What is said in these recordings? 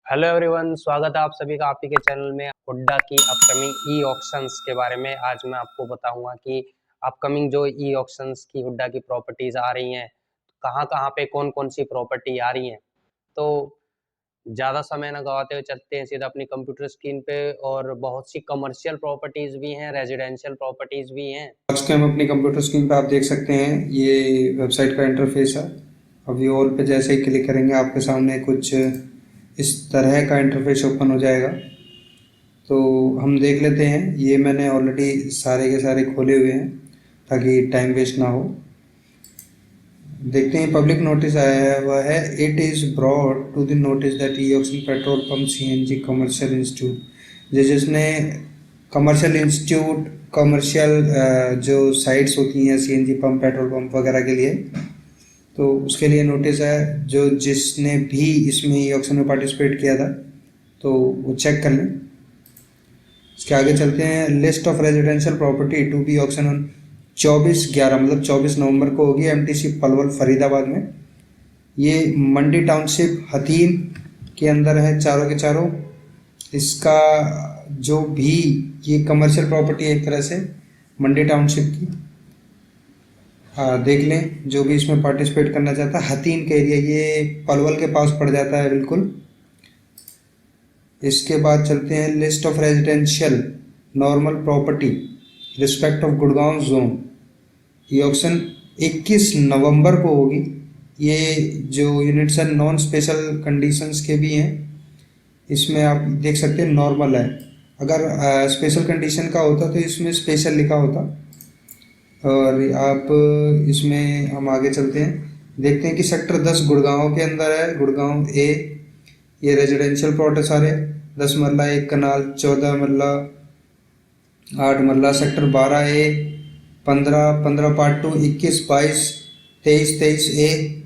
Hello everyone, स्वागत है आप सभी का आप ही के चैनल में। हुड्डा की अपकमिंग ई ऑक्शंस के बारे में आज मैं आपको बताऊंगा कि अपकमिंग जो ई ऑक्शंस की हुड्डा की प्रॉपर्टीज आ रही हैं, कहाँ कहाँ पे कौन कौन सी प्रॉपर्टी आ रही हैं। तो ज़्यादा समय ना गवाते हुए चलते हैं सीधा अपनी कंप्यूटर स्क्रीन पे। और बहुत सी कमर्शियल प्रॉपर्टीज भी हैं, रेजिडेंशियल प्रॉपर्टीज भी हैं। आज के हम अपनी कंप्यूटर स्क्रीन पे आप देख सकते हैं, ये वेबसाइट का इंटरफेस है। अभी ऑल पे जैसे ही क्लिक करेंगे आपके सामने कुछ इस तरह का इंटरफेस ओपन हो जाएगा। तो हम देख लेते हैं, ये मैंने ऑलरेडी सारे के सारे खोले हुए हैं ताकि टाइम वेस्ट ना हो। देखते हैं पब्लिक नोटिस आया है, वह है it is brought to the notice that E auction petrol pump CNG commercial institute. जिसने कमर्शियल इंस्टीट्यूट, कमर्शियल जो साइट्स होती हैं सीएनजी पंप, पेट्रोल पंप वगैरह के लिए, तो उसके लिए नोटिस है। जो जिसने भी इसमें ई ऑक्शन में पार्टिसिपेट किया था तो वो चेक कर लें। इसके आगे चलते हैं। List of residential property to be auction on 24/11 मतलब 24 नवंबर को होगी एमटीसी पलवल फरीदाबाद में। ये मंडी टाउनशिप हथीन के अंदर है चारों के चारों। इसका जो भी ये कमर्शियल प्रॉपर्टी है एक तरह से मंडी टाउनशिप की। देख लें जो भी इसमें पार्टिसिपेट करना चाहता है। हथीन का एरिया ये पलवल के पास पड़ जाता है बिल्कुल। इसके बाद चलते हैं list of residential normal property respect of Gurgaon zone. ये ऑप्शन 21 नवंबर को होगी। ये जो यूनिट्स हैं नॉन स्पेशल कंडीशंस के भी हैं। इसमें आप देख सकते हैं नॉर्मल है। अगर स्पेशल कंडीशन का होता तो इसमें स्पेशल लिखा होता। और आप इसमें हम आगे चलते हैं, देखते हैं कि सेक्टर 10 गुड़गांव के अंदर है, गुड़गांव ए। ये रेजिडेंशियल प्लॉट है सारे। 10 मरला, 1 कनाल, 14 मरला, 8 मरला। सेक्टर 12 ए, 15 पार्ट 2, 21, 22, 23 ए।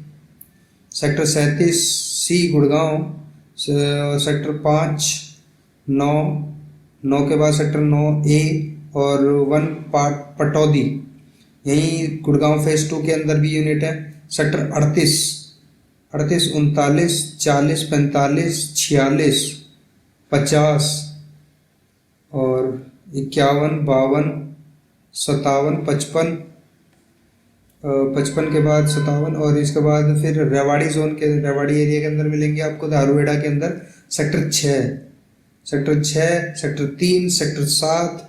सेक्टर 37 सी गुड़गांव। सेक्टर 5, 9, 9 के बाद सेक्टर 9 ए और 1 पार्ट पटौदी, यही गुड़गांव फेज 2 के अंदर भी यूनिट है। सेक्टर 38, 39, 40, 45, 46, 50 और 51, 52, 57, 55, 55 के बाद 57 और इसके बाद फिर रेवाड़ी जोन के, रेवाड़ी एरिया के अंदर मिलेंगे आपको दारूहेड़ा के अंदर। Sector 6, sector 3, sector 7।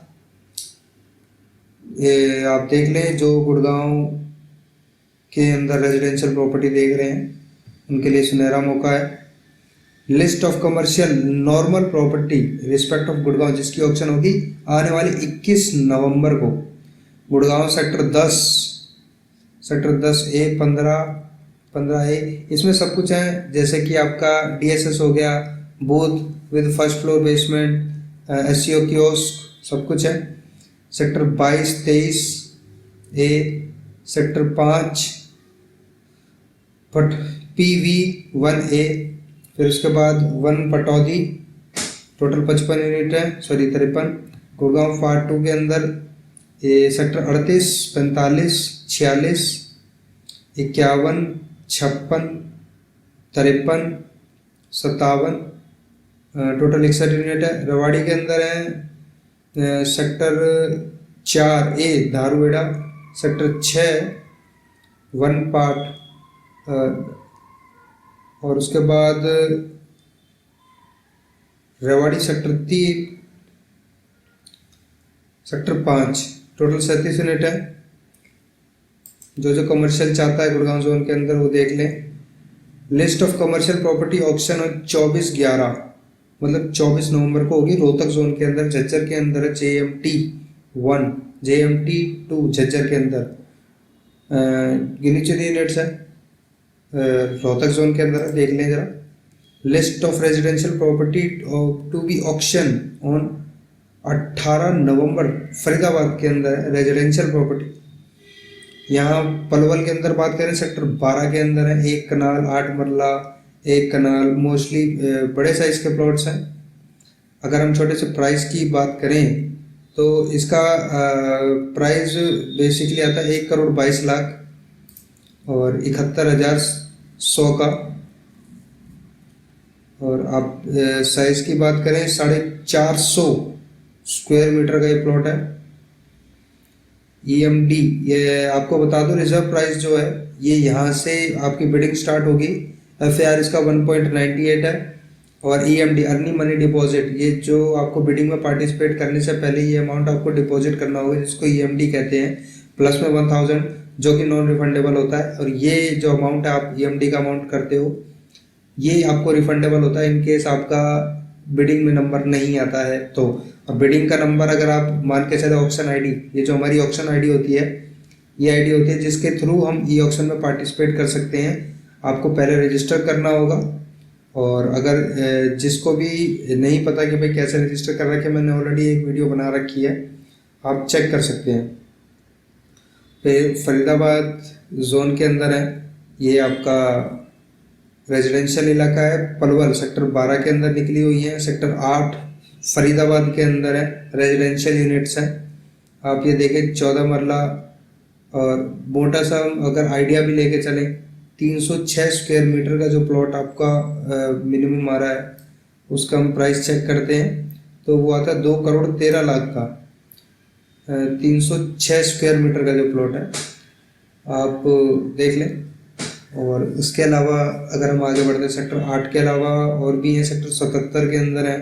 ये आप देख लें जो गुड़गांव के अंदर रेजिडेंशियल प्रॉपर्टी देख रहे हैं उनके लिए सुनहरा मौका है। List of commercial normal property respect of Gurgaon, जिसकी ऑप्शन होगी आने वाले 21 नवंबर को। गुड़गांव सेक्टर 10 ए, 15 ए। इसमें सब कुछ है, जैसे कि आपका डीएसएस हो गया, booth with first floor basement, SCO kiosk, सब कुछ है। सेक्टर 22, 23 ए, सेक्टर 5 पट PV 1 ए, फिर उसके बाद 1 पटौदी। टोटल 55 यूनिट है, सॉरी 53। गुड़गांव पार्ट 2 के अंदर ये सेक्टर 38, 45, 46, 51, 56, 53, 57, टोटल 61 यूनिट है। रेवाड़ी के अंदर है सेक्टर 4 ए दारूहेड़ा, सेक्टर 6 1 पार्ट और उसके बाद Rewari sector 3, sector 5। Total 37 unit है। जो कमर्शियल चाहता है गुड़गांव जोन के अंदर वो देख लें। List of commercial property option on 24/11 मतलब 24 नवंबर को होगी। रोहतक जोन के अंदर, झज्जर के अंदर है JMT 1, JMT 2 झज्जर के अंदर। गिनी चुनी यूनिट्स है रोहतक जोन के अंदर, देख लें जरा। List of residential property to be auction on 18 नवंबर फरीदाबाद के अंदर है रेजिडेंशियल प्रॉपर्टी। यहाँ पलवल के अंदर बात करें सेक्टर 12 के अंदर है 1 कनाल, 8 मरला, 1 कनाल। मोस्टली बड़े साइज के प्लॉट्स हैं। अगर हम छोटे से प्राइस की बात करें तो इसका प्राइस बेसिकली आता है 1,22,00,000 और 71,100 का। और आप साइज़ की बात करें 450 स्क्वायर मीटर का ये प्लॉट है। EMD ये आपको बता दूं, रिजर्व प्राइस जो है ये यहाँ से आपकी बिडिंग स्टार्ट होगी। FAR इसका 1.98 है। और EMD अर्निंग मनी डिपॉजिट, ये जो आपको बिडिंग में पार्टिसिपेट करने से पहले ये अमाउंट आपको डिपॉजिट करना होगा, जिसको EMD कहते हैं, प्लस में 1000 जो कि नॉन रिफंडेबल होता है। और ये जो अमाउंट है आप EMD का अमाउंट करते हो, ये आपको रिफंडेबल होता है इन केस आपका बिडिंग में नंबर नहीं आता है तो। अब बिडिंग का नंबर अगर आप मान के चले ऑक्शन आईडी, ये जो हमारी ऑक्शन आईडी होती है, ये आईडी होती है जिसके थ्रू हम ई ऑक्शन में पार्टिसिपेट कर सकते हैं। आपको पहले रजिस्टर करना होगा। और अगर जिसको भी नहीं पता कि भाई कैसे रजिस्टर कर रखे, मैंने ऑलरेडी एक वीडियो बना रखी है, आप चेक कर सकते हैं। फिर फरीदाबाद जोन के अंदर है, ये आपका रेजिडेंशियल इलाका है। पलवल सेक्टर 12 के अंदर निकली हुई है। सेक्टर 8 फरीदाबाद के अंदर है, रेजिडेंशियल यूनिट्स हैं। आप ये देखें 14 मरला। और मोटा सा अगर आइडिया भी लेके चलें, 306 स्क्वायर मीटर का जो प्लॉट आपका मिनिमम आ रहा है, उसका हम प्राइस चेक करते हैं तो वो आता है 2,13,00,000 का। 306 स्क्वायर मीटर का जो प्लॉट है आप देख लें। और इसके अलावा अगर हम आगे बढ़ते हैं, सेक्टर 8 के अलावा और भी हैं। सेक्टर 77 के अंदर है।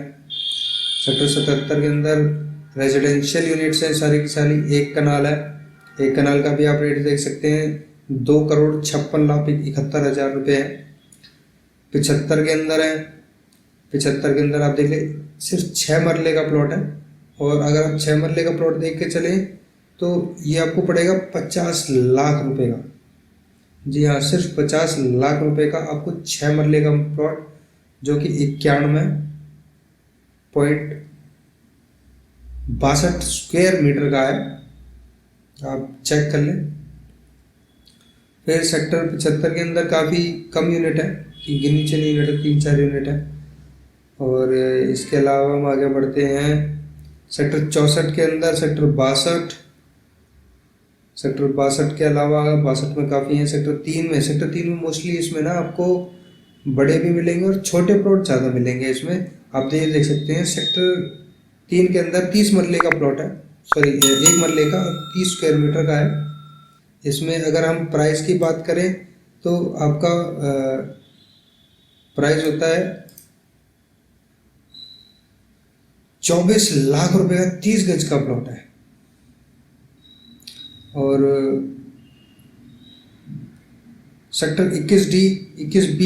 सेक्टर 77 के अंदर रेजिडेंशियल यूनिट्स हैं सारी की सारी। एक कनाल है, एक कनाल का भी आप रेट देख सकते हैं, 2,56,71,000 रुपये है। 75 के अंदर है। 75 के अंदर आप देख ले, सिर्फ 6 मरले का प्लॉट है। और अगर आप 6 मरले का प्लॉट देख के चलें तो ये आपको पड़ेगा 50 लाख रुपए का। जी हाँ, सिर्फ 50 लाख रुपए का आपको 6 मरले का प्लॉट, जो कि 91.62 स्क्वायर मीटर का है, आप चेक कर लें। फिर सेक्टर 75 के अंदर काफ़ी कम यूनिट है, गिनी चुनी यूनिट है, 3-4 यूनिट है। और इसके अलावा हम आगे बढ़ते हैं, सेक्टर 64 के अंदर सेक्टर 62। सेक्टर 62 के अलावा 62 में काफ़ी हैं। सेक्टर 3 में मोस्टली इसमें ना आपको बड़े भी मिलेंगे और छोटे प्लॉट ज़्यादा मिलेंगे। इसमें आप ये देख सकते हैं, सेक्टर 3 के अंदर 30 मरले का प्लॉट है, सॉरी 1 मरले का 30 स्क्वायर मीटर का है। इसमें अगर हम प्राइस की बात करें तो आपका प्राइस होता है 24 लाख रुपए का 30 गज का प्लॉट है। और sector 21D 21B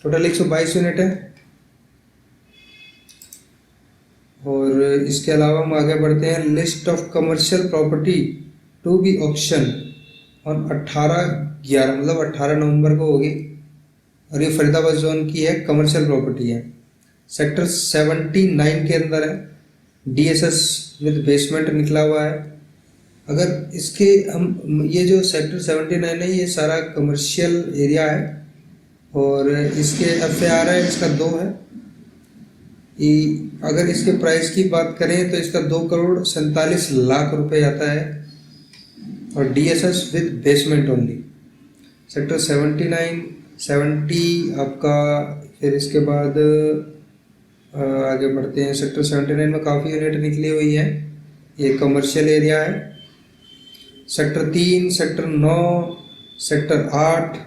total 122 unit है। और इसके अलावा हम आगे बढ़ते हैं, list of commercial property to be auction on 18/11 मतलब 18 नवंबर को होगी। और ये फरीदाबाद जोन की है, कमर्शियल प्रॉपर्टी है। सेक्टर 79 के अंदर है, DSS विद बेसमेंट निकला हुआ है। अगर इसके हम ये जो सेक्टर 79 है, ये सारा कमर्शियल एरिया है। और इसके FAR है इसका 2 है। अगर इसके प्राइस की बात करें तो इसका 2,47,00,000 रुपए आता है। और DSS with basement only. Sector 79 70 आपका। फिर इसके बाद आगे बढ़ते हैं, सेक्टर 79 में काफ़ी यूनिट निकली हुई है, ये कमर्शियल एरिया है। सेक्टर 3 सेक्टर 9 सेक्टर 8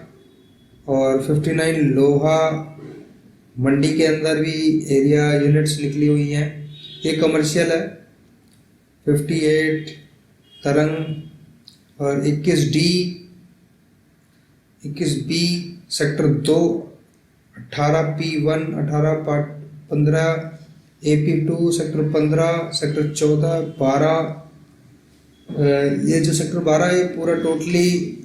और 59 लोहा मंडी के अंदर भी एरिया यूनिट्स निकली हुई हैं, ये कमर्शियल है। 58 तरंग और 21B sector 2 18P1 18/15 AP2 sector 15 sector 14 12। ये जो सेक्टर 12 है, पूरा टोटली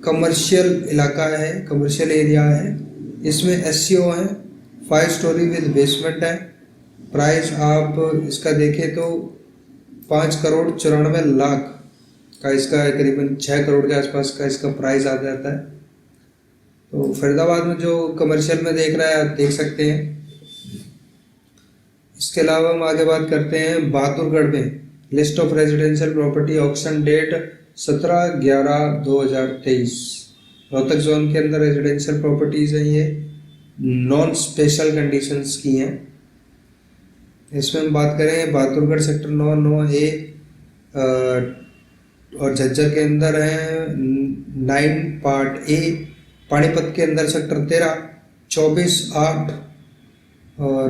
कमर्शियल इलाका है, कमर्शियल एरिया है। इसमें SCO है, 5 स्टोरी विद बेसमेंट है। प्राइस आप इसका देखें तो 5,94,00,000 का इसका करीबन 6 करोड़ के आसपास का इसका प्राइस आ जाता है। तो फरीदाबाद में जो कमर्शियल में देख रहा है आप देख सकते हैं। इसके अलावा हम आगे बात करते हैं बहादुरगढ़ में, list of residential property auction date 17/11/2023। Rohtak zone के अंदर रेजिडेंशियल प्रॉपर्टीज़ हैं ये। नॉन स्पेशल कंडीशंस की हैं। इसमें हम बात करें बहादुरगढ़ सेक्टर 9 ए और झज्जर के अंदर है 9 पार्ट ए, पानीपत के अंदर सेक्टर 13 24/8 और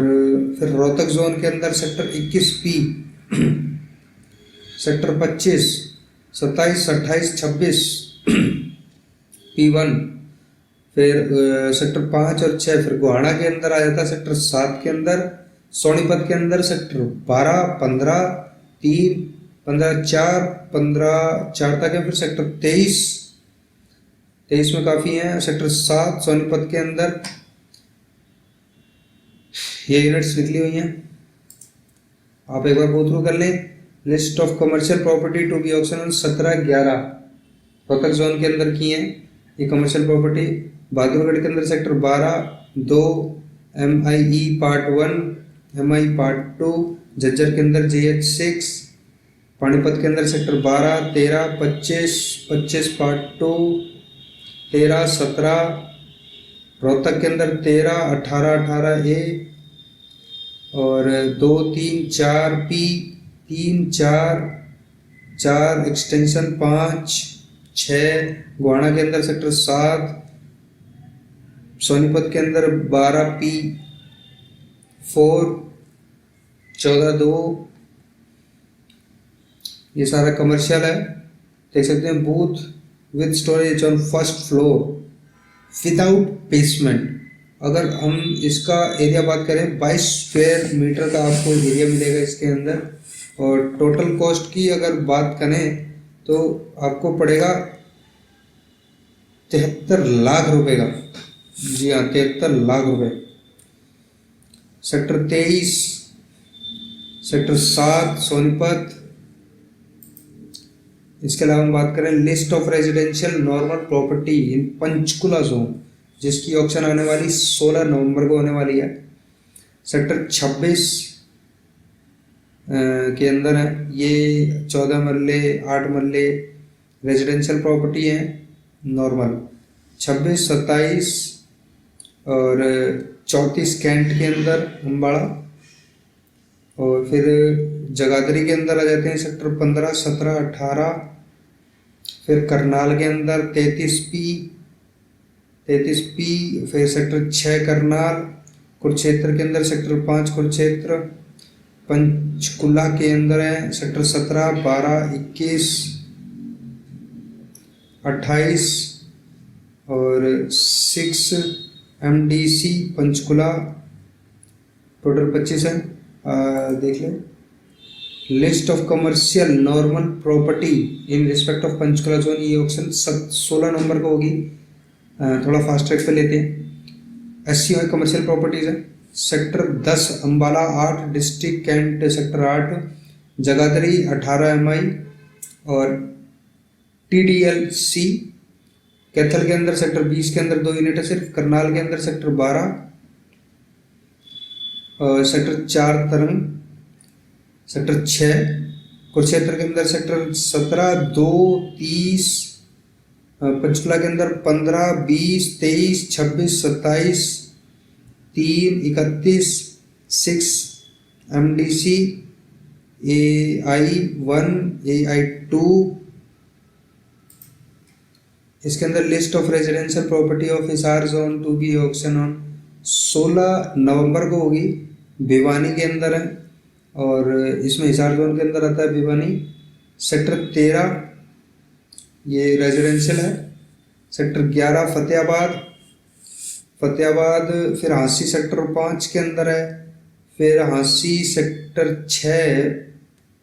फिर रोहतक जोन के अंदर सेक्टर 21 पी, सेक्टर 25, 27, 28, 26 P1, फिर सेक्टर 5 और 6 फिर गोहाना के अंदर आ जाता है, सेक्टर 7 के अंदर, सोनीपत के अंदर सेक्टर 12, 15, 3, 15, 4, 15 तक है, फिर सेक्टर 23 में काफ़ी हैं, सेक्टर 7 सोनीपत के अंदर। ये यूनिट्स निकली हुई हैं, आप एक बार गो थ्रू कर लें। List of commercial property to be auction on 17/11 Rohtak zone के अंदर की हैं ये कमर्शियल प्रॉपर्टी। बहादुरगढ़ के अंदर sector 12/2 MIE part 1, MI part 2, Jhajjar के अंदर JH6, पानीपत के अंदर सेक्टर 12, 13, 25, 25 पार्ट 2, 13, 17, रोहतक के अंदर 13, 18, 18A और 2, 3, 4 P, 3, 4 एक्सटेंशन 5, 6, गोहाना के अंदर सेक्टर 7, सोनीपत के अंदर 12 P 4, 14/2। ये सारा कमर्शियल है, देख सकते हैं। Booth with storage on first floor without basement. अगर हम इसका एरिया बात करें 22 स्क्वायर मीटर का आपको एरिया मिलेगा इसके अंदर। और टोटल कॉस्ट की अगर बात करें तो आपको पड़ेगा 73 लाख रुपए का। जी हाँ, 73 लाख रुपए। Sector 23, sector 7 Sonipat. इसके अलावा हम बात करें list of residential normal property in Panchkula zone, जिसकी ऑक्शन आने वाली 16 नवंबर को होने वाली है। सेक्टर 26 के अंदर है ये 14 मरले 8 मरले रेजिडेंशियल प्रॉपर्टी है नॉर्मल। 26, 27 और 34 कैंट के अंदर अम्बाड़ा। और फिर जगाधरी के अंदर आ जाते हैं सेक्टर 15, 17, 18। फिर करनाल के अंदर 33P, फिर सेक्टर 6 करनाल। कुरुक्षेत्र के अंदर सेक्टर 5 कुरुक्षेत्र। पंचकुला के अंदर है सेक्टर 17, 12, 21, 28 और 6 MDC पंचकुला, टोटल 25 है। देख लें list of commercial normal property in respect of Panchkula zone. ये ऑक्शन 16 नवंबर को होगी। थोड़ा फास्ट ट्रैक पे लेते हैं। 80 कमर्शियल प्रॉपर्टीज है। Sector 10 Ambala 8 district cantt sector 8, Jagadhri 18 MI और TDLC। कैथल के अंदर सेक्टर 20 के अंदर 2 यूनिट है सिर्फ। करनाल के अंदर सेक्टर 12 और सेक्टर 4 तरंग, सेक्टर 6 कुरुक्षेत्र के अंदर सेक्टर 17, 2, 30, पंचकुला के अंदर 15, 20, 23, 26, 27, 3, 31, 6 MDC, AI1, AI2। इसके अंदर list of residential property of Hisar zone to be auction on 16 नवंबर को होगी। भिवानी के अंदर है और इसमें हिसार जोन के अंदर आता है भिवानी। सेक्टर 13 ये रेजिडेंशियल है। सेक्टर 11 फतेहाबाद। फिर हाँसी सेक्टर 5 के अंदर है। फिर हाँसी sector 6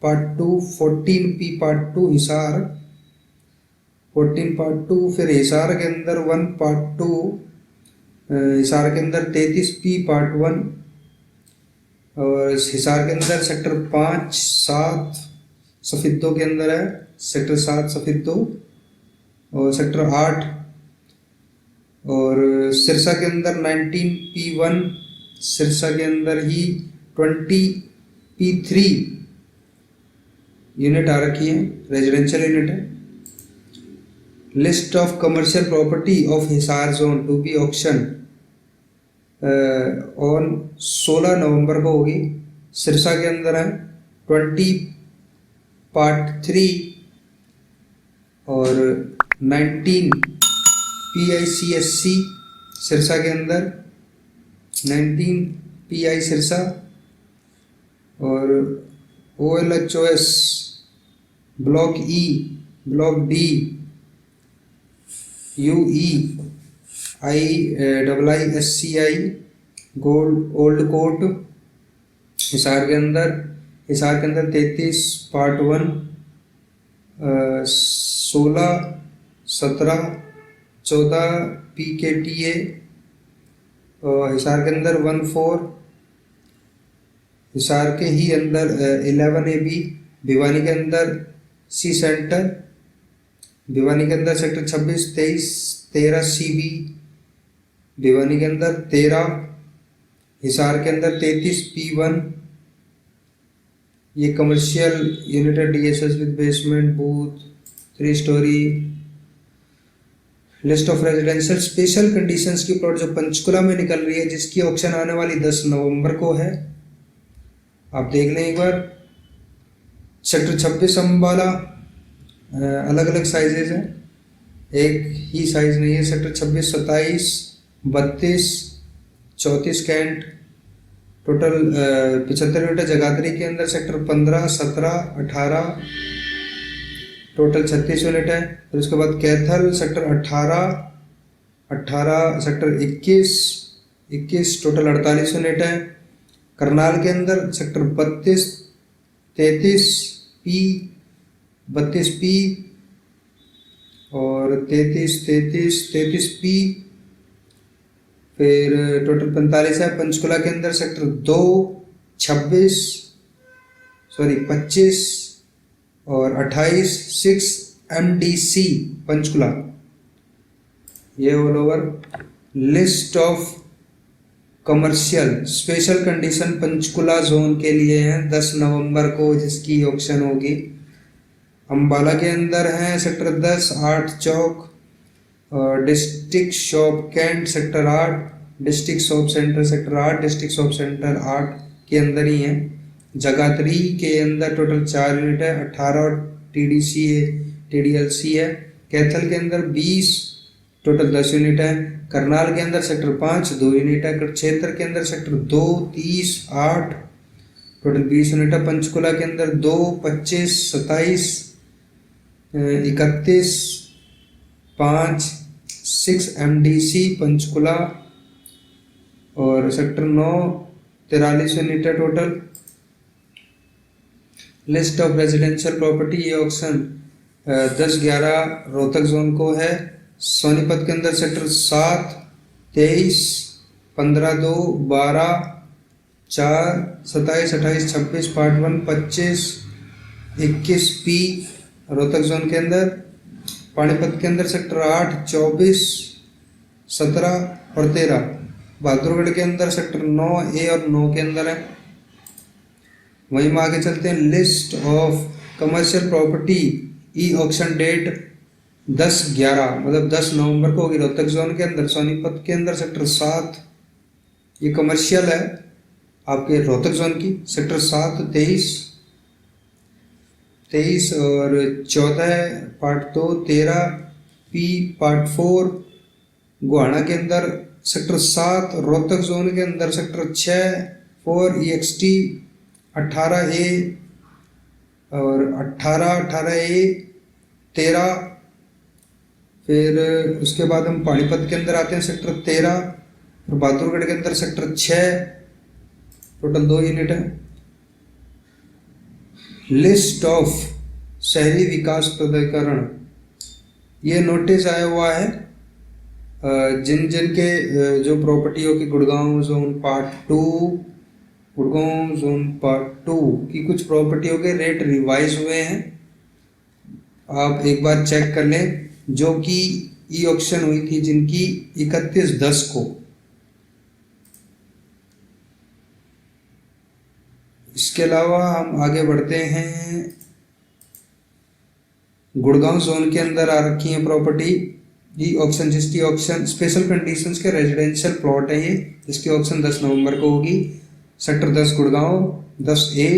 part 2, 14P part 2 Hisar, 14 part 2। फिर हिसार के अंदर 1 पार्ट 2, हिसार के अंदर 33P पार्ट 1 और हिसार के अंदर सेक्टर 5, 7 सफिद्दो के अंदर है। सेक्टर 7 सफिद्दो और सेक्टर 8 और सिरसा के अंदर 19P1, सिरसा के अंदर ही 20P3 यूनिट आ रखी है, रेजिडेंशियल यूनिट है। List of commercial property of Hisar zone to be auction on 16 नवंबर को होगी। सिरसा के अंदर है 20 पार्ट 3 और 19 PICSC सिरसा के अंदर 19 PI सिरसा और OLHOS block E block D UE IISCI gold old कोट हिसार के अंदर 33 पार्ट 1 16 17 14 PKTA और हिसार के अंदर 14 हिसार के ही अंदर 11 AB भिवानी के अंदर C सेंटर भिवानी के अंदर सेक्टर 26 23 13 CB भिवानी के अंदर 13 हिसार के अंदर 33 P1 ये कमर्शियल यूनिट है DSS with basement booth 3 story. List of residential special conditions की प्लॉट जो पंचकुला में निकल रही है जिसकी ऑक्शन आने वाली 10 नवंबर को है। आप देख लें एक बार। सेक्टर 26 अम्बाला अलग अलग साइजेज हैं, एक ही साइज नहीं है। Sector 26 27 32 34 cantt total 75 unit. Jagadhri के अंदर सेक्टर 15 17 18 टोटल 36 यूनिट है। फिर उसके बाद Kaithal sector 18 sector 21 total 48 unit है। करनाल के अंदर सेक्टर 32 33 P और 33 P फिर टोटल 45 है। पंचकुला के अंदर सेक्टर 2 25 और 28 6 MDC पंचकुला। ये all over list of commercial special condition Panchkula zone के लिए हैं 10 नवंबर को जिसकी ऑक्शन होगी। अम्बाला के अंदर है सेक्टर 10 8 चौक district shop cantt sector 8 district shop centre sector 8 district shop centre 8 के अंदर ही है। जगाधरी के अंदर टोटल 4 यूनिट है 18 TDC है TDLC है। कैथल के अंदर 20 टोटल 10 यूनिट है। करनाल के अंदर सेक्टर 5 2 यूनिट है। कुरुक्षेत्र के अंदर सेक्टर 2 30 8 टोटल 20 यूनिट है। पंचकुला के अंदर 2 25 27 31 5 6 MDC पंचकुला और सेक्टर 9 43 यूनिट है total. List of residential property ये ऑक्शन 10/11 रोहतक जोन को है। सोनीपत के अंदर sector 7 23 15 2 12 4 27 28 26 part 1 25 21 P Rohtak zone के अंदर। पानीपत के अंदर सेक्टर 8 24 17 और 13। बहादुरगढ़ के अंदर सेक्टर 9A और 9 के अंदर है। वहीं हम आगे चलते हैं। List of commercial property E auction date 10/11 मतलब 10 नवंबर को होगी रोहतक जोन के अंदर। सोनीपत के अंदर सेक्टर 7 ये कमर्शियल है आपके रोहतक जोन की। सेक्टर 7 23 और 14 पार्ट 2 13 P पार्ट 4। गोहाना के अंदर सेक्टर 7 रोहतक जोन के अंदर सेक्टर 6 4 EXT 18A और 18A 13। फिर उसके बाद हम पानीपत के अंदर आते हैं सेक्टर 13 और बहादुरगढ़ के अंदर सेक्टर 6 टोटल 2 यूनिट है। लिस्ट ऑफ शहरी विकास प्राधिकरण ये नोटिस आया हुआ है जिन जिन के जो प्रॉपर्टी हो कि गुड़गांव जोन पार्ट 2 की कुछ प्रॉपर्टियों के रेट रिवाइज हुए हैं। आप एक बार चेक कर लें जो कि ई ऑक्शन हुई थी जिनकी 31/10 को। इसके अलावा हम आगे बढ़ते हैं। गुड़गांव जोन के अंदर आ रखी है प्रॉपर्टी ई ऑक्शन जिसकी ऑक्शन स्पेशल कंडीशंस के रेजिडेंशियल प्लॉट है ये, जिसकी ऑक्शन 10 नवंबर को होगी। Sector 10 Gurgaon, 10A,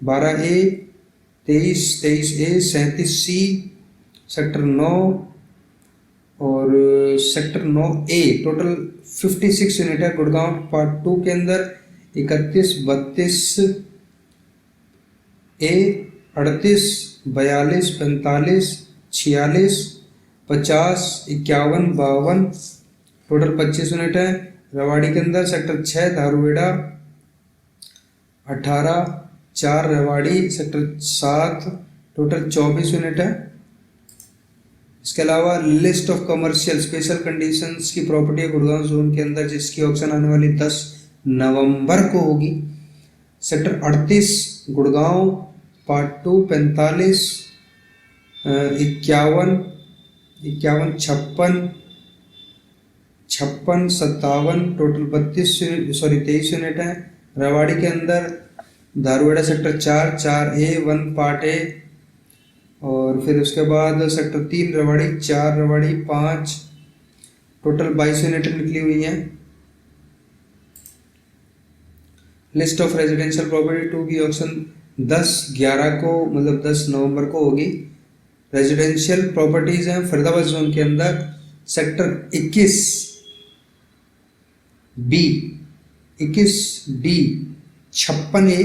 12A, 23A, 37C, sector 9 और सेक्टर 9A। टोटल 56 यूनिट है गुड़गांव पार्ट 2 के अंदर। 31, 32A, 38, 42, 45, 46, 50, 51, 52, टोटल 25 यूनिट है। रेवाड़ी के अंदर sector 6 Dharuhera, 18, 4 Rewari, sector 7, total 24 unit है। इसके अलावा list of commercial special conditions की प्रॉपर्टी है गुड़गांव जोन के अंदर, जिसकी ऑक्शन आने वाली 10 नवंबर को होगी। Sector 38 Gurgaon part 2, 45, 51, 56, 57, total 23 unit है। रेवाड़ी के अंदर Dharuhera sector 4, 4A, 1 part A, और फिर उसके बाद sector 3 Rewari, 4 Rewari, 5, total 22 unit निकली हुई है। लिस्ट ऑफ रेजिडेंशियल प्रॉपर्टी 2 की ऑक्शन 10/11 को मतलब 10 नवंबर को होगी। रेजिडेंशियल प्रॉपर्टीज हैं फरीदाबाद जोन के अंदर सेक्टर 21B, 21D, 56A,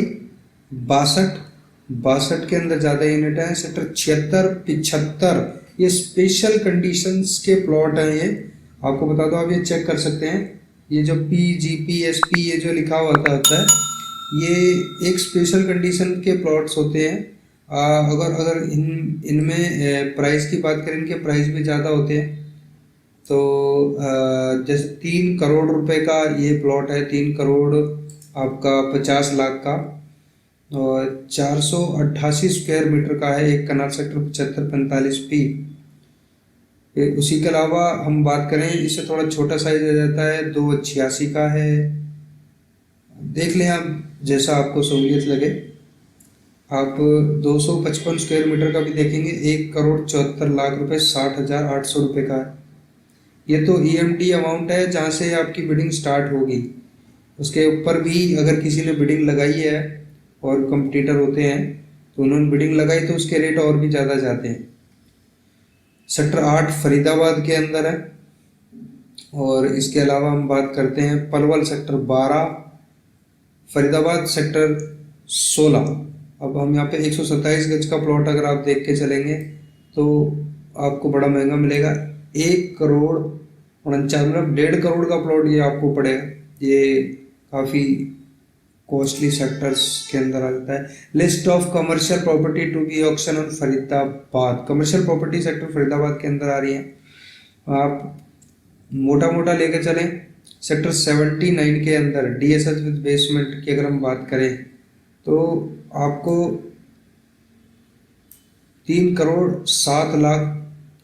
62 के अंदर ज़्यादा यूनिट है। सेक्टर 76, 75 ये स्पेशल कंडीशंस के प्लॉट हैं। ये आपको बता दो, आप ये चेक कर सकते हैं। ये जो PGP SP ये जो लिखा होता है ये एक स्पेशल कंडीशन के प्लॉट्स होते हैं। अगर इनमें प्राइस की बात करें, इनके प्राइस भी ज़्यादा होते हैं। तो जैसे 3 करोड़ रुपए का ये प्लॉट है, 3 करोड़ आपका 50 लाख का, और 488 स्क्वायर मीटर का है। एक कनाल सेक्टर 7545P। उसी के अलावा हम बात करें, इससे थोड़ा छोटा साइज आ जाता है, 286 का है। देख लें आप, जैसा आपको सहूलियत लगे। आप 255 स्क्वायर मीटर का भी देखेंगे, 1 करोड़ 74 लाख रुपए, 60,800 रुपये का है। ये तो EMD अमाउंट है जहाँ से आपकी बिडिंग स्टार्ट होगी। उसके ऊपर भी अगर किसी ने बिडिंग लगाई है और कंपटीटर होते हैं तो उन्होंने बिडिंग लगाई तो उसके रेट और भी ज़्यादा जाते हैं। सेक्टर 8 फरीदाबाद के अंदर है। और इसके अलावा हम बात करते हैं पलवल सेक्टर 12, फरीदाबाद सेक्टर 16। अब हम यहाँ पे 127 गज का प्लॉट अगर आप देख के चलेंगे तो आपको बड़ा महंगा मिलेगा। 1 करोड़ 49 मतलब 1.5 करोड़ का प्लॉट ये आपको पड़ेगा। ये काफ़ी कॉस्टली सेक्टर्स के अंदर आ जाता है। List of commercial property to be auction on Faridabad. Commercial property sector Faridabad के अंदर आ रही है। आप मोटा मोटा लेकर चलें, सेक्टर 79 के अंदर DSS विद बेसमेंट की अगर हम बात करें तो आपको 3 करोड़ 7 लाख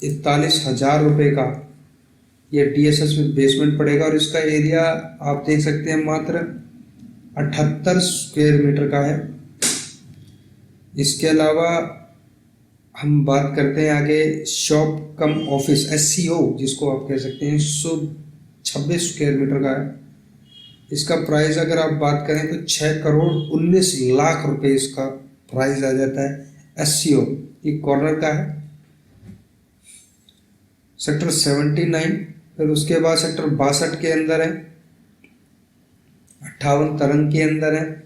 41,000 रुपये का ये DSS विद बेसमेंट पड़ेगा। और इसका एरिया आप देख सकते हैं मात्र 78 स्क्वायर मीटर का है। इसके अलावा हम बात करते हैं आगे शॉप कम ऑफिस SCO जिसको आप कह सकते हैं, 126 स्क्वायर मीटर का है। इसका प्राइस अगर आप बात करें तो 6 करोड़ 19 लाख रुपए इसका प्राइस आ जाता है। SCO ये कॉर्नर का है, सेक्टर 79। फिर उसके बाद सेक्टर 62 के अंदर है, 58 तरंग के अंदर है।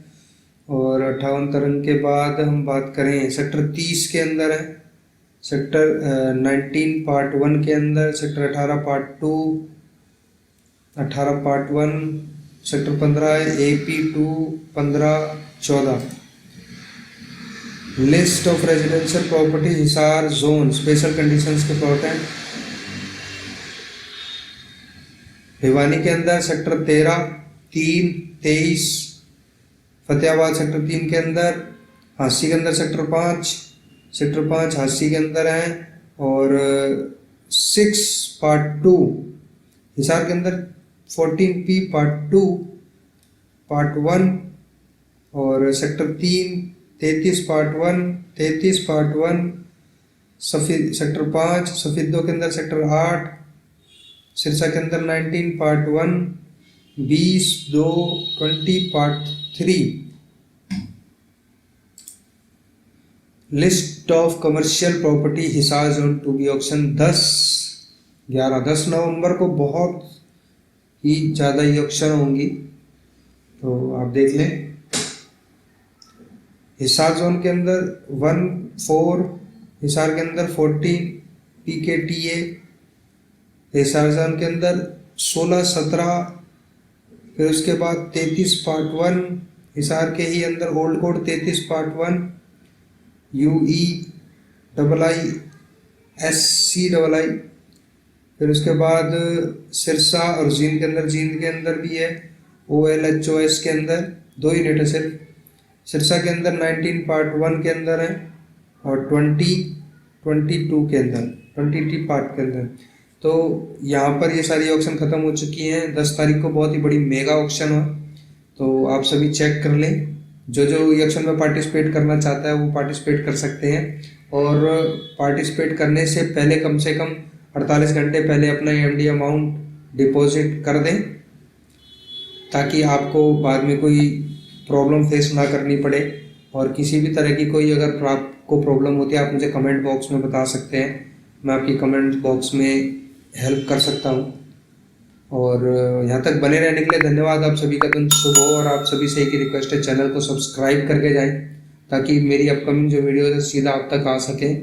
और 58 तरंग के बाद हम बात करें सेक्टर 30 के अंदर है, सेक्टर 19 पार्ट 1 के अंदर, सेक्टर 18 पार्ट 2, 18 पार्ट 1, सेक्टर 15 है AP2, 15, 14। List of residential property Hisar zone special conditions के प्लॉट हैं। भिवानी के अंदर सेक्टर 13, 3, 23, फतेहाबाद सेक्टर 3 के अंदर, हांसी के अंदर सेक्टर 5 हांसी के अंदर है। और 6 पार्ट 2 हिसार के अंदर, 14P पार्ट 2 पार्ट 1। और सेक्टर 3 33 पार्ट 1, 33 पार्ट 1, सफेद सेक्टर 5 सफेदों के अंदर सेक्टर 8, सिरसा के अंदर 19 part 1, 20, 2, 20 part 3। List of commercial property Hisar zone to be auction 10 नवंबर को बहुत ही ज़्यादा ये ऑक्शन होंगी, तो आप देख लें। हिसार जोन के अंदर 1-4, हिसार के अंदर 14 PKTA, हिसार जोन के अंदर 16-17, फिर उसके बाद 33 पार्ट 1, हिसार के ही अंदर ओल्ड कोड 33 पार्ट 1, UEIISCII, फिर उसके बाद सिरसा और जींद के अंदर, जींद के अंदर भी है OLHOS के अंदर 2 यूनिट है सिर्फ। सिरसा के अंदर 19 पार्ट 1 के अंदर है और 22 के अंदर, 20 पार्ट के अंदर। तो यहाँ पर ये सारी ऑक्शन ख़त्म हो चुकी हैं। 10 तारीख को बहुत ही बड़ी मेगा ऑक्शन है, तो आप सभी चेक कर लें। जो ये ऑक्शन में पार्टिसिपेट करना चाहता है वो पार्टिसिपेट कर सकते हैं, और पार्टिसिपेट करने से पहले कम से कम 48 घंटे पहले अपना EMD अमाउंट डिपॉजिट कर दें, ताकि आपको बाद में कोई प्रॉब्लम फेस ना करनी पड़े। और किसी भी तरह की कोई अगर आपको प्रॉब्लम होती है आप मुझे कमेंट बॉक्स में बता सकते हैं, मैं आपकी कमेंट बॉक्स में हेल्प कर सकता हूं। और यहाँ तक बने रहने के लिए धन्यवाद। आप सभी का दिन शुभ हो, और आप सभी से एक ही रिक्वेस्ट है, चैनल को सब्सक्राइब करके जाएं ताकि मेरी अपकमिंग जो वीडियो है सीधा आप तक आ सके।